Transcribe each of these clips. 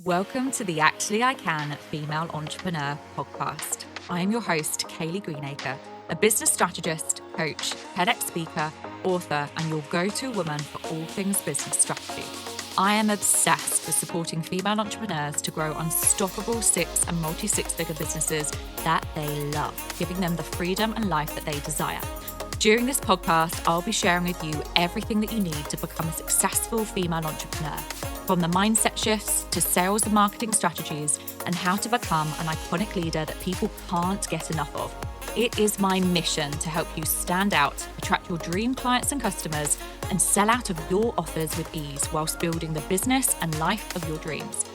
Welcome to the Actually I Can Female Entrepreneur podcast. I am your host, Kayleigh Greenacre, a business strategist, coach, TEDx speaker, author, and your go-to woman for all things business strategy. I am obsessed with supporting female entrepreneurs to grow unstoppable six and multi-six-figure businesses that they love, giving them the freedom and life that they desire. During this podcast, I'll be sharing with you everything that you need to become a successful female entrepreneur, from the mindset shifts to sales and marketing strategies and how to become an iconic leader that people can't get enough of. It is my mission to help you stand out, attract your dream clients and customers, and sell out of your offers with ease whilst building the business and life of your dreams.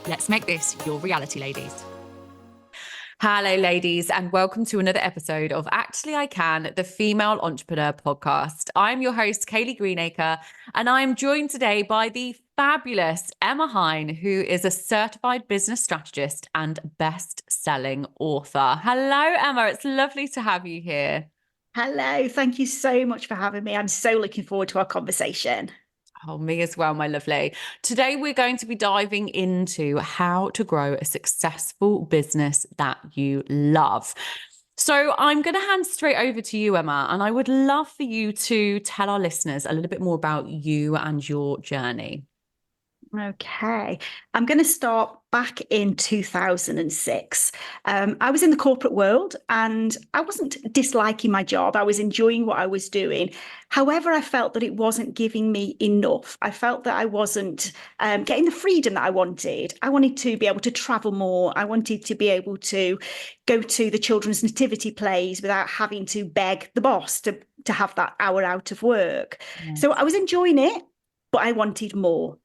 Let's make this your reality, ladies. Hello, ladies, and welcome to another episode of Actually I Can, the Female Entrepreneur Podcast. I'm your host, Kayleigh Greenacre, and I'm joined today by the fabulous Emma Hine, who is a certified business strategist and best-selling author. Hello, Emma. It's lovely to have you here. Hello. Thank you so much for having me. I'm so looking forward to our conversation. Oh, me as well, my lovely. Today, we're going to be diving into how to grow a successful business that you love. So I'm going to hand straight over to you, Emma, and I would love for you to tell our listeners a little bit more about you and your journey. Okay. I'm going to start back in 2006. I was in the corporate world and I wasn't disliking my job. I was enjoying what I was doing. However, I felt that it wasn't giving me enough. I felt that I wasn't getting the freedom that I wanted. I wanted to be able to travel more. I wanted to be able to go to the children's nativity plays without having to beg the boss to have that hour out of work. Yes. So I was enjoying it, but I wanted more.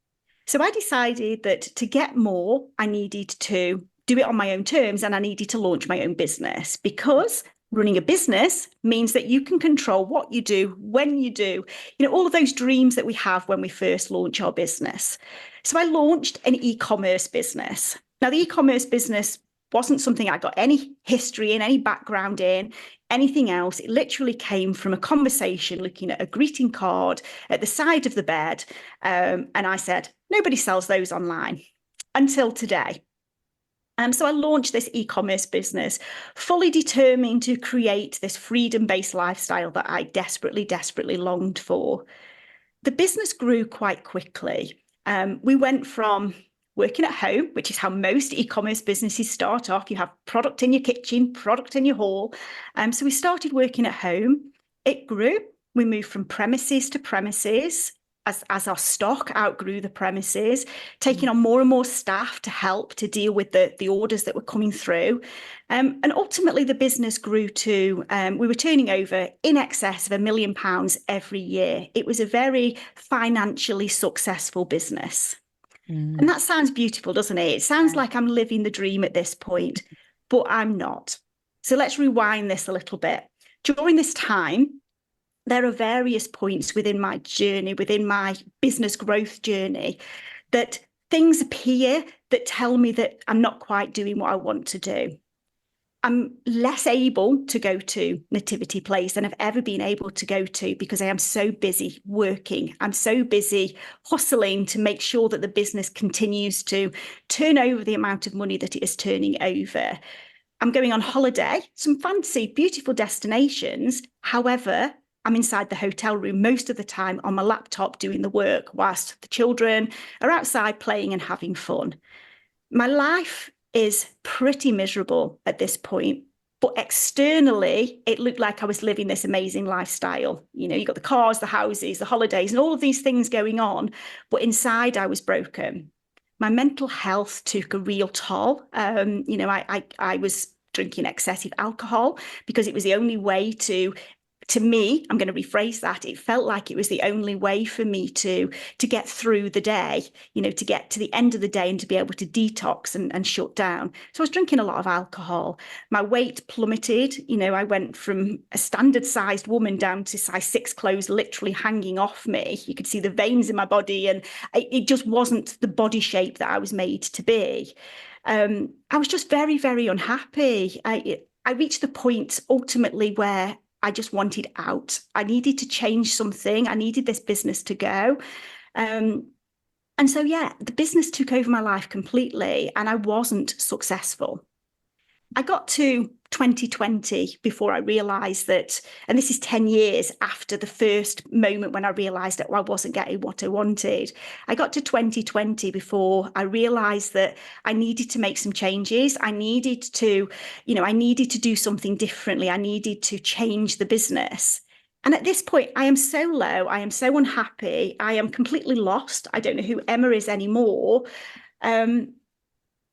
So I decided that to get more, I needed to do it on my own terms and I needed to launch my own business, because running a business means that you can control what you do, when you do, all of those dreams that we have when we first launch our business. So I launched an e-commerce business. Now, the e-commerce business wasn't something I got any history in, any background in, anything else. It literally came from a conversation looking at a greeting card at the side of the bed. And I said, nobody sells those online until today. So I launched this e-commerce business, fully determined to create this freedom-based lifestyle that I desperately, desperately longed for. The business grew quite quickly. We went from working at home, which is how most e-commerce businesses start off. You have product in your kitchen, product in your hall. So we started working at home. It grew. We moved from premises to premises as our stock outgrew the premises, taking on more and more staff to help to deal with the orders that were coming through. And ultimately, the business grew to, we were turning over in excess of £1 million every year. It was a very financially successful business. And that sounds beautiful, doesn't it? It sounds like I'm living the dream at this point, but I'm not. So let's rewind this a little bit. During this time, there are various points within my journey, within my business growth journey, that things appear that tell me that I'm not quite doing what I want to do. I'm less able to go to nativity plays than I've ever been able to go to, because I am so busy working. I'm so busy hustling to make sure that the business continues to turn over the amount of money that it is turning over. I'm going on holiday, some fancy, beautiful destinations. However, I'm inside the hotel room most of the time on my laptop doing the work, whilst the children are outside playing and having fun. My life is pretty miserable at this point, but externally, it looked like I was living this amazing lifestyle. You got the cars, the houses, the holidays, and all of these things going on, but inside I was broken. My mental health took a real toll. I was drinking excessive alcohol because it was the only way to me, I'm going to rephrase that. It felt like it was the only way for me to get through the day, to get to the end of the day and to be able to detox and shut down. So I was drinking a lot of alcohol. My weight plummeted. I went from a standard sized woman down to size 6 clothes literally hanging off me. You could see the veins in my body, and it just wasn't the body shape that I was made to be. I was just very, very unhappy. I reached the point ultimately where I just wanted out. I needed to change something. I needed this business to go. And And so, yeah, the business took over my life completely and I wasn't successful. I got to 2020 before I realised that, and this is 10 years after the first moment when I realised that I wasn't getting what I wanted. I got to 2020 before I realised that I needed to make some changes. I needed to do something differently. I needed to change the business. And at this point, I am so low. I am so unhappy. I am completely lost. I don't know who Emma is anymore. I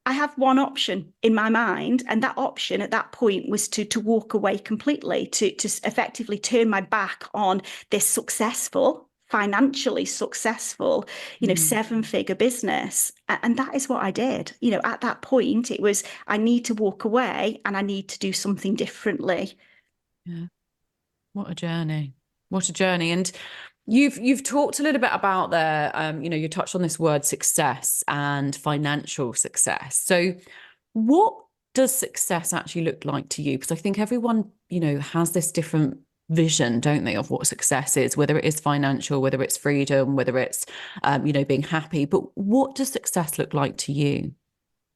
have one option in my mind, and that option at that point was to walk away completely, to effectively turn my back on this successful, financially successful, seven-figure business. And that is what I did. At that point, it was, I need to walk away and I need to do something differently. Yeah. What a journey. What a journey. And you've talked a little bit about you touched on this word success and financial success. So what does success actually look like to you? Because I think everyone, has this different vision, don't they, of what success is, whether it is financial, whether it's freedom, whether it's, being happy. But what does success look like to you?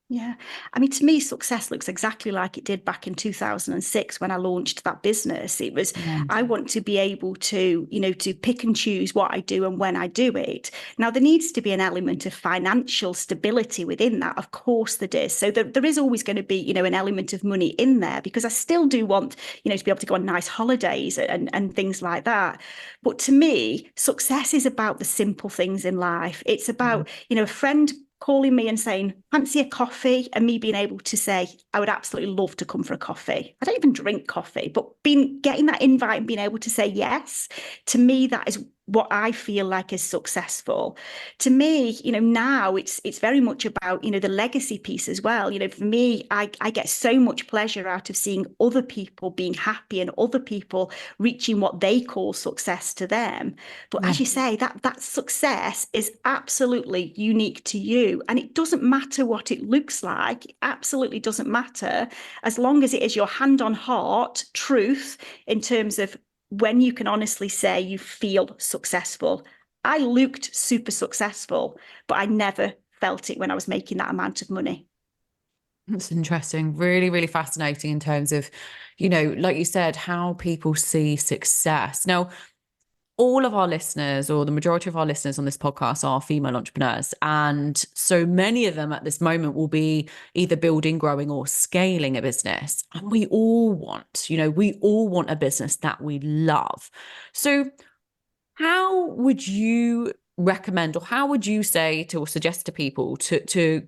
Yeah. I mean, to me, success looks exactly like it did back in 2006 when I launched that business. It was, I want to be able to, to pick and choose what I do and when I do it. Now, there needs to be an element of financial stability within that. Of course, there is. So there is always going to be, an element of money in there because I still do want, to be able to go on nice holidays and things like that. But to me, success is about the simple things in life. It's about, a friend calling me and saying, fancy a coffee, and me being able to say, I would absolutely love to come for a coffee. I don't even drink coffee, but getting that invite and being able to say yes, to me, that is what I feel like is successful. To me, now it's very much about, the legacy piece as well. For me, I get so much pleasure out of seeing other people being happy and other people reaching what they call success to them. But as you say, that success is absolutely unique to you. And it doesn't matter what it looks like. It absolutely doesn't matter as long as it is your hand on heart truth in terms of when you can honestly say you feel successful. I looked super successful, but I never felt it when I was making that amount of money. That's interesting. Really, really fascinating in terms of, like you said, how people see success. Now, all of our listeners, or the majority of our listeners on this podcast, are female entrepreneurs. And so many of them at this moment will be either building, growing, or scaling a business. And we all want a business that we love. So how would you recommend, or how would you say to, or suggest to people to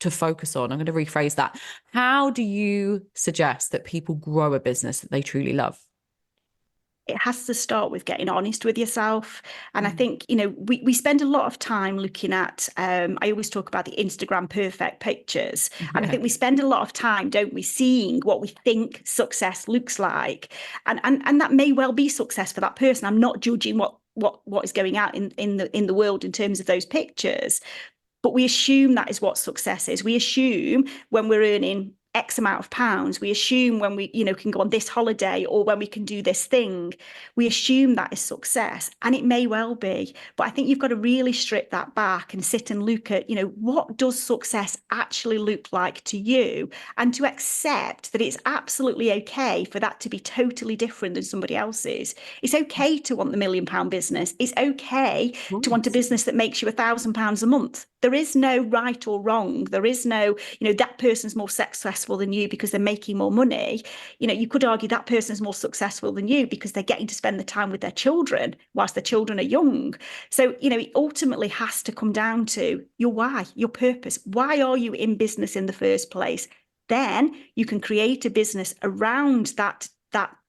focus on? I'm going to rephrase that. How do you suggest that people grow a business that they truly love? It has to start with getting honest with yourself. And I think, we spend a lot of time looking at, I always talk about the Instagram perfect pictures. And I think we spend a lot of time, don't we, seeing what we think success looks like. And that may well be success for that person. I'm not judging what is going out in the world in terms of those pictures. But we assume that is what success is. We assume when we're earning X amount of pounds, we assume when we, can go on this holiday or when we can do this thing, we assume that is success. And it may well be, but I think you've got to really strip that back and sit and look at, what does success actually look like to you, and to accept that it's absolutely okay for that to be totally different than somebody else's. It's okay to want the £1 million business. It's okay to want a business that makes you £1,000 a month. There is no right or wrong. There is no, that person's more successful than you because they're making more money. You could argue that person's more successful than you because they're getting to spend the time with their children whilst their children are young. So, it ultimately has to come down to your why, your purpose. Why are you in business in the first place? Then you can create a business around that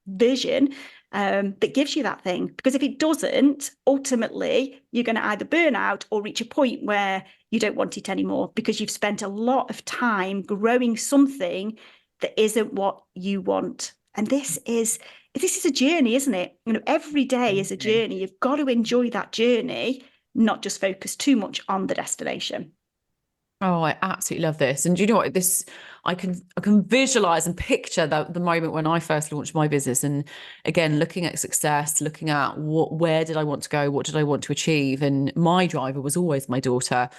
vision that gives you that thing. Because if it doesn't, ultimately, you're going to either burn out or reach a point where you don't want it anymore because you've spent a lot of time growing something that isn't what you want. And this is a journey, isn't it? Every day is a journey. You've got to enjoy that journey, not just focus too much on the destination. Oh, I absolutely love this. And do you know what? I can visualize and picture the moment when I first launched my business. And again, looking at success, looking at where did I want to go? What did I want to achieve? And my driver was always my daughter,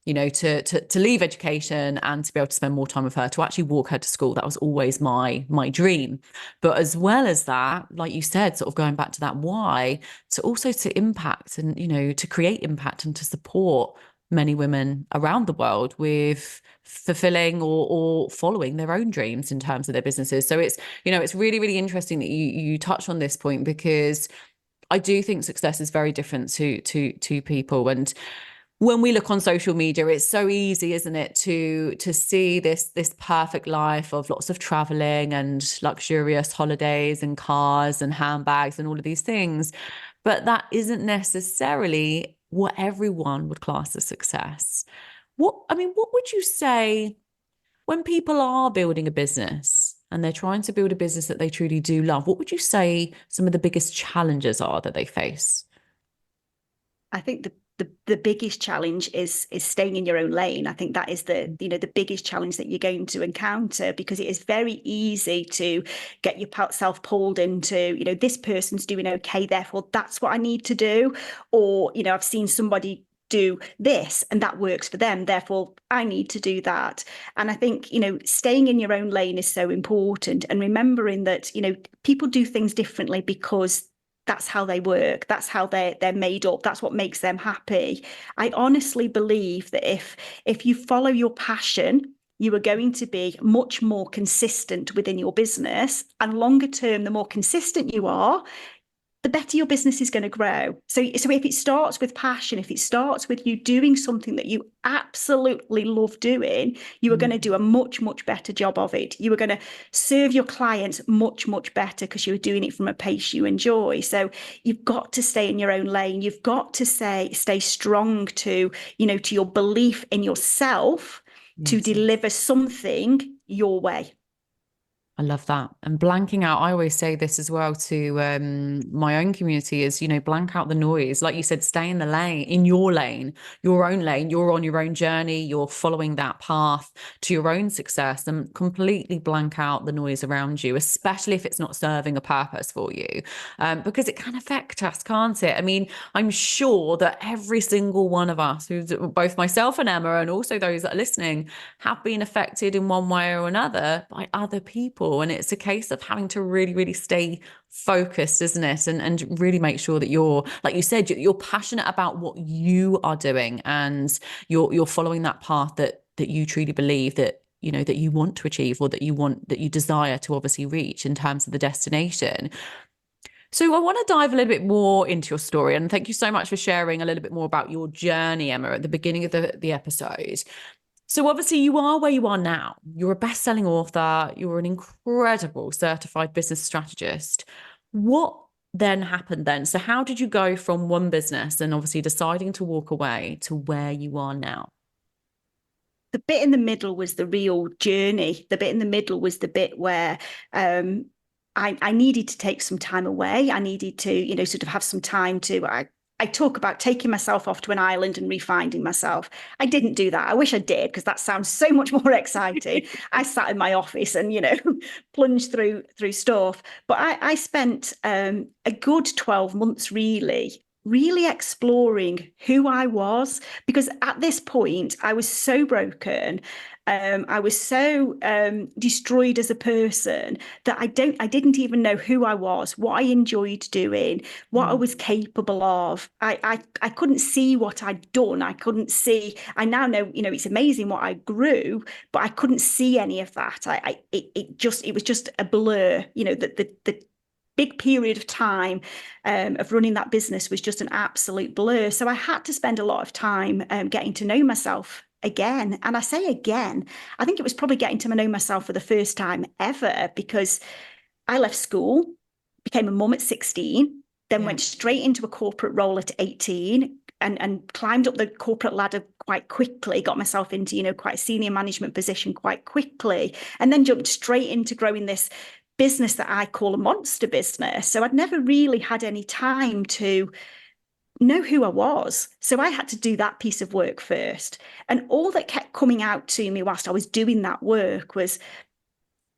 to leave education and to be able to spend more time with her, to actually walk her to school. That was always my dream. But as well as that, like you said, sort of going back to that why, to also to impact and, to create impact and to support many women around the world with fulfilling or following their own dreams in terms of their businesses. So it's really, really interesting that you touch on this point, because I do think success is very different to people. And when we look on social media, it's so easy, isn't it, to see this perfect life of lots of traveling and luxurious holidays and cars and handbags and all of these things. But that isn't necessarily what everyone would class as success. What would you say when people are building a business and they're trying to build a business that they truly do love? What would you say some of the biggest challenges are that they face? I think the biggest challenge is staying in your own lane. I think that is the biggest challenge that you're going to encounter, because it is very easy to get yourself pulled into, this person's doing okay, therefore that's what I need to do. Or, I've seen somebody do this and that works for them, therefore I need to do that. And I think, staying in your own lane is so important, and remembering that, people do things differently because that's how they work, that's how they're made up, that's what makes them happy. I honestly believe that if you follow your passion, you are going to be much more consistent within your business, and longer term, the more consistent you are, the better your business is going to grow. So if it starts with passion, if it starts with you doing something that you absolutely love doing, you are going to do a much, much better job of it. You are going to serve your clients much, much better because you're doing it from a pace you enjoy. So you've got to stay in your own lane. You've got to stay strong to your belief in yourself, to deliver something your way. I love that. And blanking out, I always say this as well to my own community is, blank out the noise. Like you said, stay in the lane, in your lane, your own lane. You're on your own journey. You're following that path to your own success, and completely blank out the noise around you, especially if it's not serving a purpose for you, because it can affect us, can't it? I mean, I'm sure that every single one of us, who's both myself and Emma, and also those that are listening, have been affected in one way or another by other people. And it's a case of having to really, really stay focused, isn't it? And really make sure that you're, like you said, you're passionate about what you are doing, and you're following that path that you truly believe that that you want to achieve, or that you desire to obviously reach in terms of the destination. So I want to dive a little bit more into your story, and thank you so much for sharing a little bit more about your journey, Emma, at the beginning of the episode. So obviously you are where you are now. You're a best-selling author. You're an incredible certified business strategist. What then happened then? So how did you go from one business and obviously deciding to walk away to where you are now? The bit in the middle was the real journey. The bit in the middle was the bit where I needed to take some time away. I needed to, sort of have some time to, I talk about taking myself off to an island and refinding myself. I didn't do that. I wish I did, because that sounds so much more exciting. I sat in my office and, plunged through stuff. But I spent a good 12 months really exploring who I was, because at this point I was so broken. I was so destroyed as a person that I didn't even know who I was, what I enjoyed doing, what I was capable of. I couldn't see what I'd done. I couldn't see. I now know, it's amazing what I grew, but I couldn't see any of that. It was just a blur. The big period of time of running that business was just an absolute blur. So I had to spend a lot of time getting to know myself again. And I say again, I think it was probably getting to know myself for the first time ever, because I left school, became a mum at 16, then went straight into a corporate role at 18, and climbed up the corporate ladder quite quickly, got myself into, quite a senior management position quite quickly, and then jumped straight into growing this business that I call a monster business. So I'd never really had any time to know who I was. So I had to do that piece of work first. And all that kept coming out to me whilst I was doing that work was,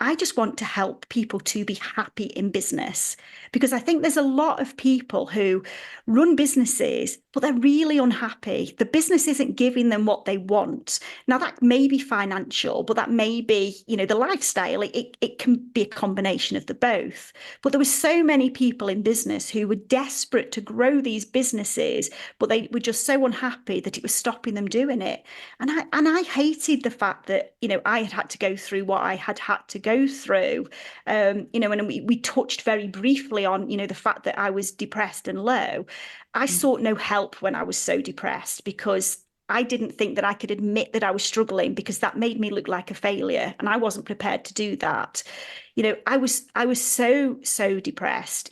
I just want to help people to be happy in business, because I think there's a lot of people who run businesses, but they're really unhappy. The business isn't giving them what they want. Now, that may be financial, but that may be, the lifestyle. It can be a combination of the both. But there were so many people in business who were desperate to grow these businesses, but they were just so unhappy that it was stopping them doing it. And I hated the fact that, I had to go through what I had to go through. And we touched very briefly on, the fact that I was depressed and low. I sought no help when I was so depressed, because I didn't think that I could admit that I was struggling, because that made me look like a failure. And I wasn't prepared to do that. I was so depressed.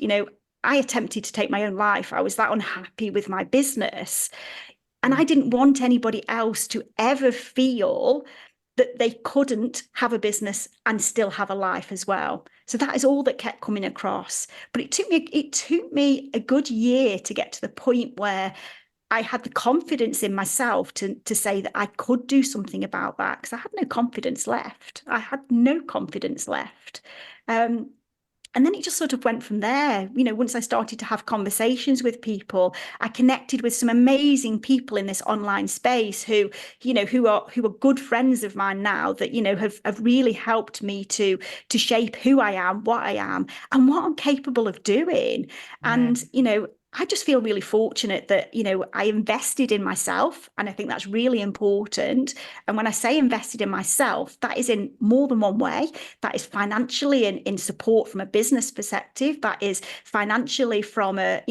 I attempted to take my own life. I was that unhappy with my business. And I didn't want anybody else to ever feel that they couldn't have a business and still have a life as well. So that is all that kept coming across. But it took me a good year to get to the point where I had the confidence in myself to say that I could do something about that, because I had no confidence left. I had no confidence left. And then it just sort of went from there. Once I started to have conversations with people, I connected with some amazing people in this online space who are good friends of mine now, that, have really helped me to shape who I am, what I am, and what I'm capable of doing. And, I just feel really fortunate that, I invested in myself. And I think that's really important. And when I say invested in myself, that is in more than one way. That is financially in support from a business perspective. That is financially from a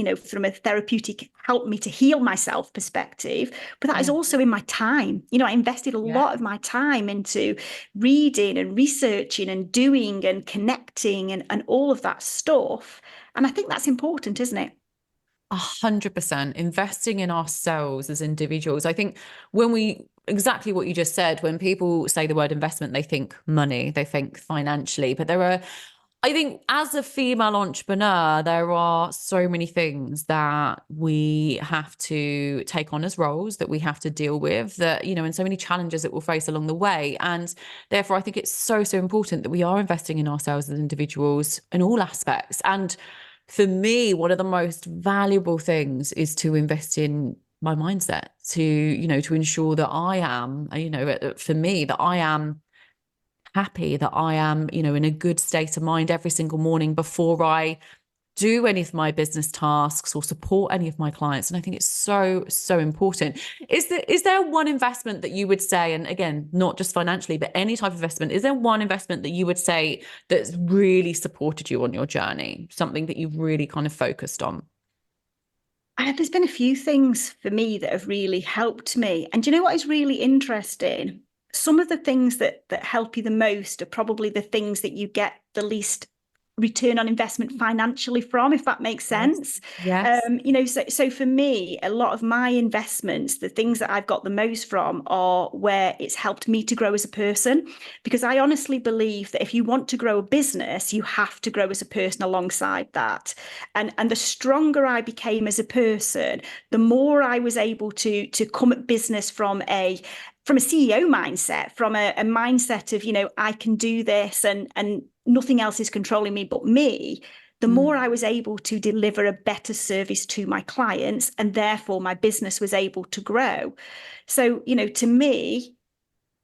therapeutic help me to heal myself perspective. But that is also in my time. I invested a lot of my time into reading and researching and doing and connecting and all of that stuff. And I think that's important, isn't it? 100% investing in ourselves as individuals. I think exactly what you just said, when people say the word investment, they think money, they think financially, but I think as a female entrepreneur, there are so many things that we have to take on as roles, that we have to deal with, that, and so many challenges that we'll face along the way. And therefore, I think it's so important that we are investing in ourselves as individuals in all aspects. And for me, one of the most valuable things is to invest in my mindset, to ensure that I am, for me, that I am happy, that I am, in a good state of mind every single morning before I do any of my business tasks or support any of my clients. And I think it's so, so important. Is there one investment that you would say, and again, not just financially, but any type of investment, is there one investment that you would say that's really supported you on your journey? Something that you've really kind of focused on? There's been a few things for me that have really helped me. And do you know what is really interesting? Some of the things that help you the most are probably the things that you get the least return on investment financially from, if that makes sense. Yes. So for me, a lot of my investments, the things that I've got the most from, are where it's helped me to grow as a person, because I honestly believe that if you want to grow a business, you have to grow as a person alongside that. And the stronger I became as a person, the more I was able to come at business from a CEO mindset, from a mindset of, I can do this and nothing else is controlling me but me, the more I was able to deliver a better service to my clients, and therefore my business was able to grow. So, to me,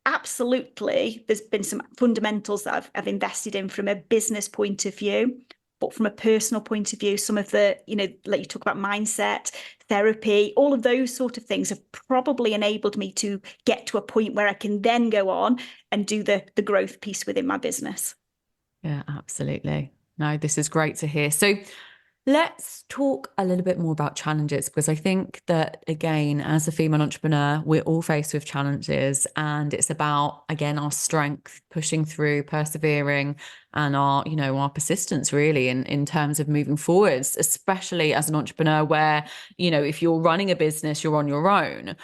absolutely, there's been some fundamentals that I've invested in from a business point of view. But from a personal point of view, some of the, like you talk about mindset, therapy, all of those sort of things have probably enabled me to get to a point where I can then go on and do the growth piece within my business. Yeah, absolutely. No, this is great to hear. So let's talk a little bit more about challenges, because I think that, again, as a female entrepreneur, we're all faced with challenges, and it's about, again, our strength, pushing through, persevering, and our persistence, really, in terms of moving forwards, especially as an entrepreneur where, if you're running a business, you're on your own.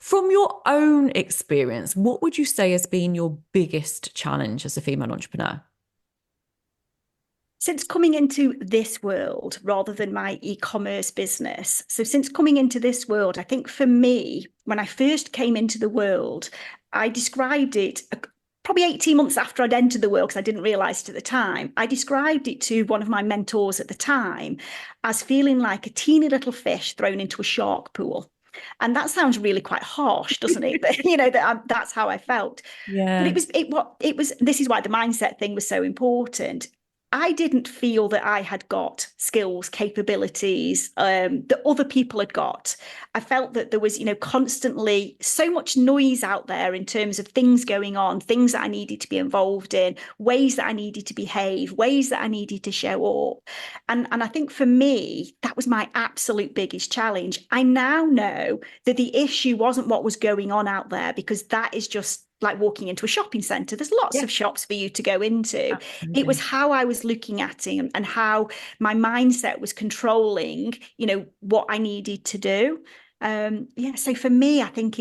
From your own experience, what would you say has been your biggest challenge as a female entrepreneur? Since coming into this world rather than my e-commerce business. So since coming into this world, I think for me, when I first came into the world, I described it probably 18 months after I'd entered the world, because I didn't realize it at the time. I described it to one of my mentors at the time as feeling like a teeny little fish thrown into a shark pool. And that sounds really quite harsh, doesn't it? But that's how I felt. But Yeah. it was this is why the mindset thing was so important. I didn't feel that I had got skills, capabilities that other people had got. I felt that there was, constantly so much noise out there in terms of things going on, things that I needed to be involved in, ways that I needed to behave, ways that I needed to show up. And I think for me, that was my absolute biggest challenge. I now know that the issue wasn't what was going on out there, because that is just like walking into a shopping centre. There's lots Yeah. of shops for you to go into. It was Absolutely. how I was looking at it and how my mindset was controlling, what I needed to do. So for me, I think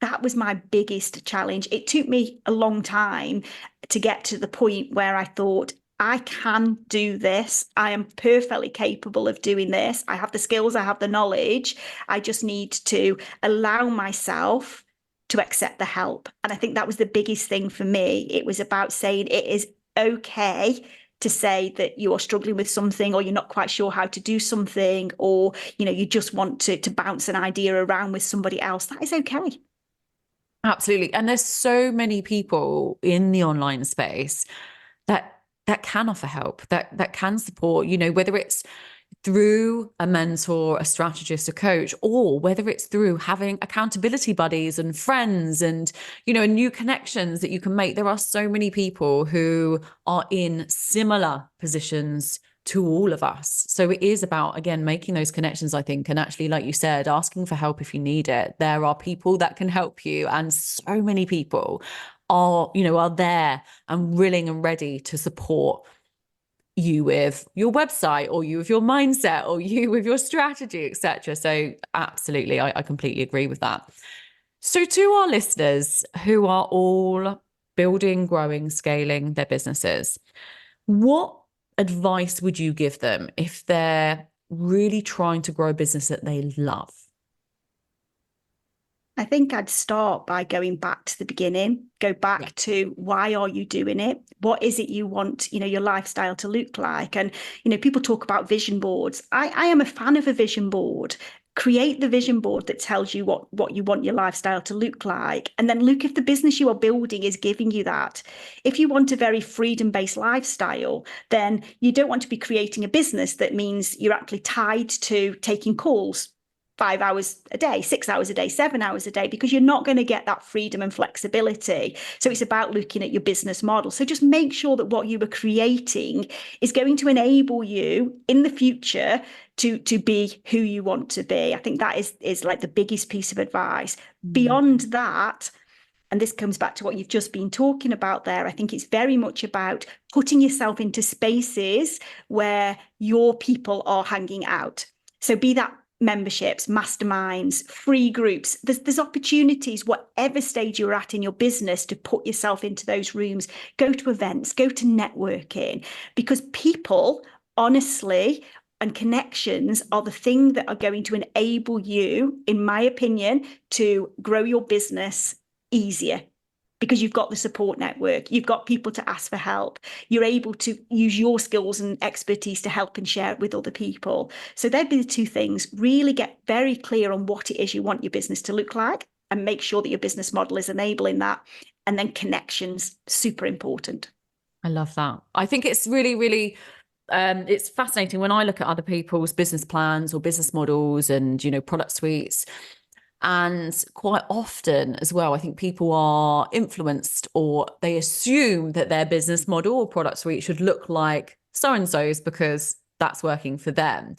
that was my biggest challenge. It took me a long time to get to the point where I thought, I can do this. I am perfectly capable of doing this. I have the skills, I have the knowledge. I just need to allow myself to accept the help. And I think that was the biggest thing for me. It was about saying it is okay to say that you are struggling with something, or you're not quite sure how to do something, or you just want to bounce an idea around with somebody else. That is okay. Absolutely. And there's so many people in the online space that can offer help, that can support, whether it's through a mentor, a strategist, a coach, or whether it's through having accountability buddies and friends and, new connections that you can make. There are so many people who are in similar positions to all of us. So it is about, again, making those connections, I think, and actually, like you said, asking for help if you need it. There are people that can help you, and so many people are there and willing and ready to support you with your website, or you with your mindset, or you with your strategy, etc. So absolutely, I completely agree with that. So to our listeners who are all building, growing, scaling their businesses, what advice would you give them if they're really trying to grow a business that they love? I think I'd start by going back to the beginning, go back to why are you doing it? What is it you want, your lifestyle to look like? And, people talk about vision boards. I am a fan of a vision board. Create the vision board that tells you what you want your lifestyle to look like. And then look if the business you are building is giving you that. If you want a very freedom-based lifestyle, then you don't want to be creating a business that means you're actually tied to taking calls 5 hours a day, 6 hours a day, 7 hours a day, because you're not going to get that freedom and flexibility. So it's about looking at your business model. So just make sure that what you are creating is going to enable you in the future to be who you want to be. I think that is like the biggest piece of advice. Beyond that, and this comes back to what you've just been talking about there, I think it's very much about putting yourself into spaces where your people are hanging out. So be that memberships, masterminds, free groups. There's opportunities, whatever stage you're at in your business, to put yourself into those rooms, go to events, go to networking, because people, honestly, and connections are the thing that are going to enable you, in my opinion, to grow your business easier, because you've got the support network, you've got people to ask for help, you're able to use your skills and expertise to help and share it with other people. So there'd be the two things. Really get very clear on what it is you want your business to look like, and make sure that your business model is enabling that. And then connections, super important. I love that. I think it's really, really it's fascinating when I look at other people's business plans or business models and, product suites. And quite often as well, I think people are influenced, or they assume that their business model or product suite should look like so-and-so's because that's working for them.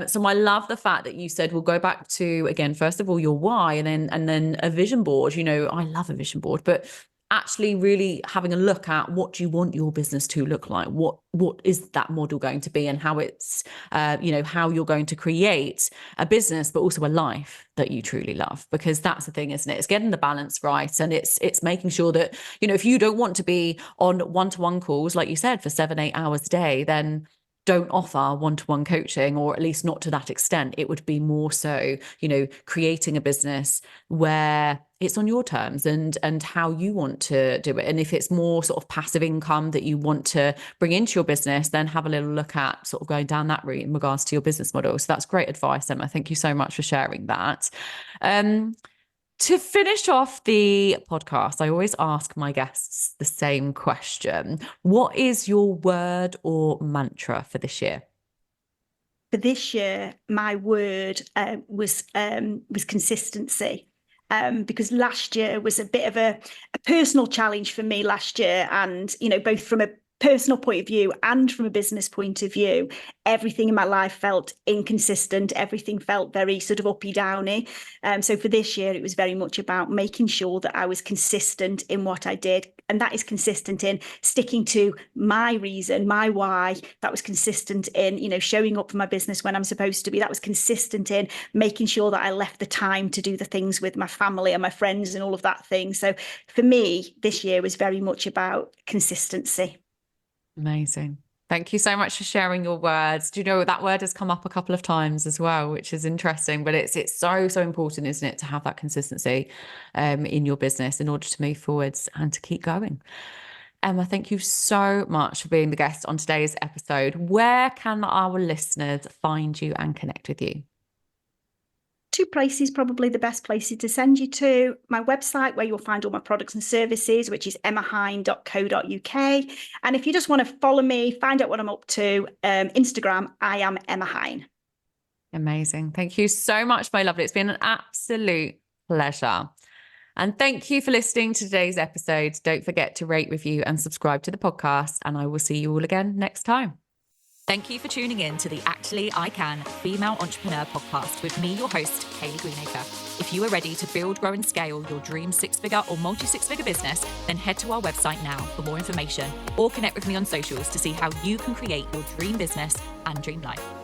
So I love the fact that you said we'll go back to, again, first of all, your why, and then a vision board. I love a vision board, but actually really having a look at what do you want your business to look like? What is that model going to be, and how it's, how you're going to create a business, but also a life that you truly love, because that's the thing, isn't it? It's getting the balance right. And it's making sure that, if you don't want to be on one-to-one calls, like you said, for 7-8 hours a day, then don't offer one-to-one coaching, or at least not to that extent. It would be more so, creating a business where it's on your terms and how you want to do it. And if it's more sort of passive income that you want to bring into your business, then have a little look at sort of going down that route in regards to your business model. So that's great advice, Emma. Thank you so much for sharing that. To finish off the podcast, I always ask my guests the same question. What is your word or mantra for this year? For this year, my word was consistency. Because last year was a bit of a personal challenge for me last year. And, both from a personal point of view and from a business point of view, everything in my life felt inconsistent. Everything felt very sort of uppy downy. So for this year, it was very much about making sure that I was consistent in what I did. And that is consistent in sticking to my reason, my why. That was consistent in, showing up for my business when I'm supposed to be. That was consistent in making sure that I left the time to do the things with my family and my friends and all of that thing. So for me, this year was very much about consistency. Amazing. Thank you so much for sharing your words. Do you know that word has come up a couple of times as well, which is interesting, but it's so important, isn't it, to have that consistency in your business in order to move forwards and to keep going. Emma, thank you so much for being the guest on today's episode. Where can our listeners find you and connect with you? 2 places, probably the best places to send you to. My website, where you'll find all my products and services, which is emmahine.co.uk. And if you just want to follow me, find out what I'm up to, Instagram, I am Emma Hine. Amazing. Thank you so much, my lovely. It's been an absolute pleasure. And thank you for listening to today's episode. Don't forget to rate, review, and subscribe to the podcast. And I will see you all again next time. Thank you for tuning in to the Actually I Can Female Entrepreneur podcast with me, your host, Kayleigh Greenacre. If you are ready to build, grow, and scale your dream 6-figure or multi-6-figure business, then head to our website now for more information, or connect with me on socials to see how you can create your dream business and dream life.